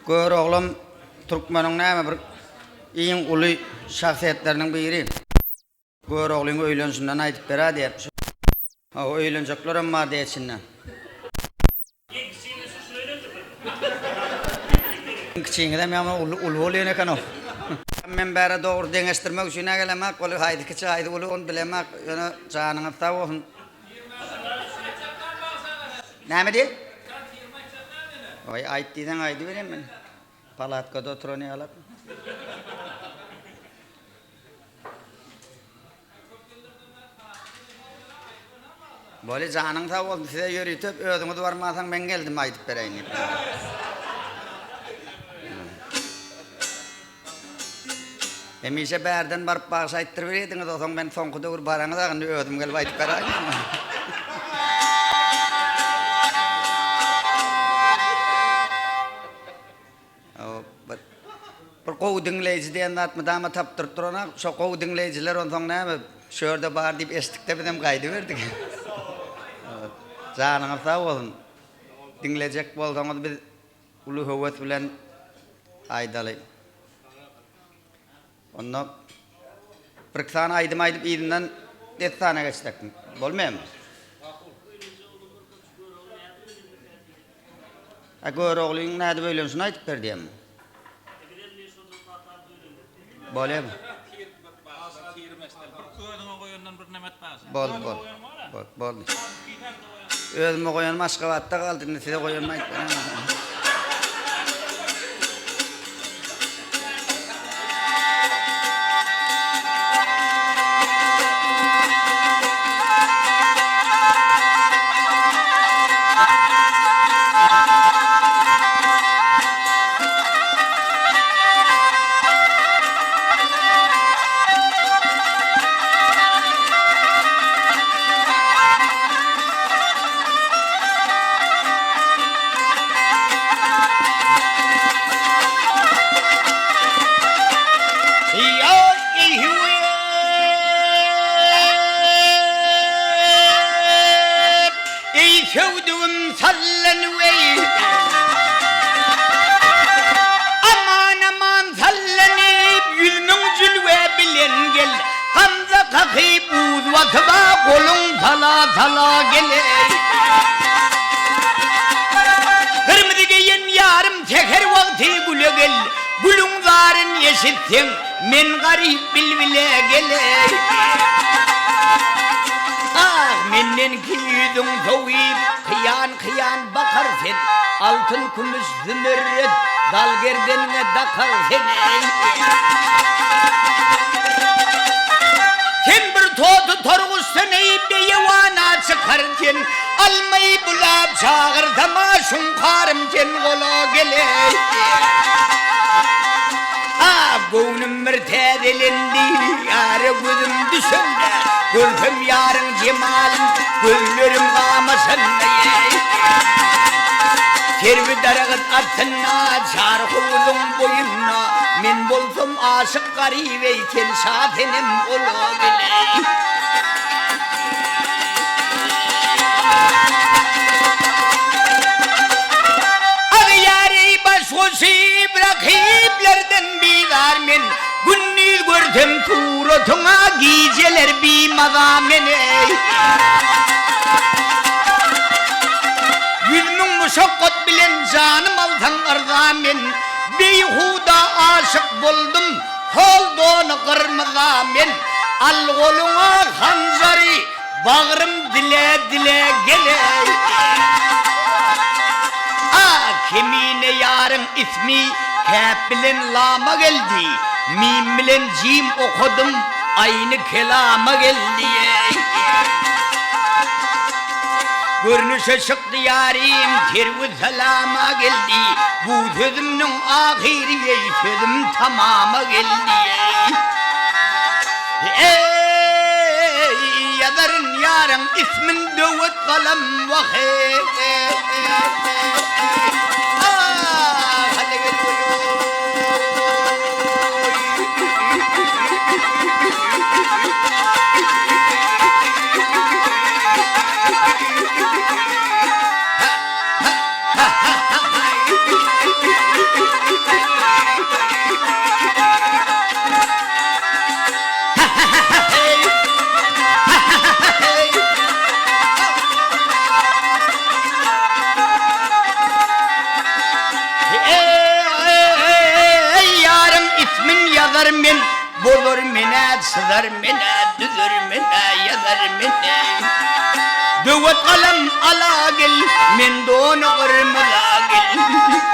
Gör oğlum Türkmen'in näme bir iň uly şahsiýetleriniň biri. Gör oğlum öýlenşinden aýdyp berä diýip. Ha öýlenjeklerim bar diýişinden. Kiçiňe de men ul bolýan eken o. Men bäre dogry deňeşdirmek üçin gelemek, ol haýdy kiçi haýdy ul onu bilemek, ýöne janyňyz sag bolsun. Näme diýip? Oy aýtdyň aýdy berem men. Palatkada oturan ýalap. Bole janyň sag bolsun, size ýöritip özüňiz barmasaň men geldim aýdyp bereýin. Emise bärden barıp baş aýtdyryp berediňiz, oňa men soňky döwür baraňyz agyndy özüm gelip aýdyp beräýin. Bir gowy dinleýiji diýen zat mydama tapdyryp durana, şo gowy dinleýijiler onsoň näme şöýerde bar diýip esdikde bilen gaýdy berdik. Janyňyz sag bolsun. Dinlejek bolsaňyz biz uly höwet bilen aýdaly. Onda bir sana aýdym aýdyp ýerinden detsana geçdik. Bolmaýarmy? Gör oğluň näde böýlenşini aýdyp berdiýem. Bolýarmy? Bol. Özüme goýan Maşgabatda galdy, size goýan aýtdyň. Tala geler. Kırmızı giyen yarım teker vakti gülü gel. Gülüngarın yeşittin men garip bilbile geler. Ah menden yüzün soğuyup kıyan bakar sen. Altın kumuş zümrüt dal gerdenine dakar sen. Sen bir totu torğuz seneyip de yevana çıkarken almayı bulap çağırdama şunkarım ken kola geley. Ah gönlüm bir tedelendi yarı gözüm düşümde gülfüm yarın cemalin güllerim kamasında Kervi darağıt atına çarhulun boyuna men bolsam aşık garibeyken şatenim ola geley. Ağyarı başkoşi bırakiplerden bizar men günnüz gördüm tuğratına geceler bimaza meney. Yüzümün muşakkat bilen canım alsan arza men beyhuda aşık buldum holdonu kırmıza men al koluna hanzarı bağrım dile geley. Ah kimine yarın ismi kâp bilen lama geldi mim bilen cim okudum aynı kelama geldi. Görünüşe çıktı yarim tervi selama geldi. Bu sözümün ahiriye sözüm tamama geldi. Ey yazarın yarın ismin dövet kalem vahey. Hadi gel yazar men, bolur mene, sızar mene, düzür mene, yazar mene. Dövet kalem ala gel, men donu kırmıza gel.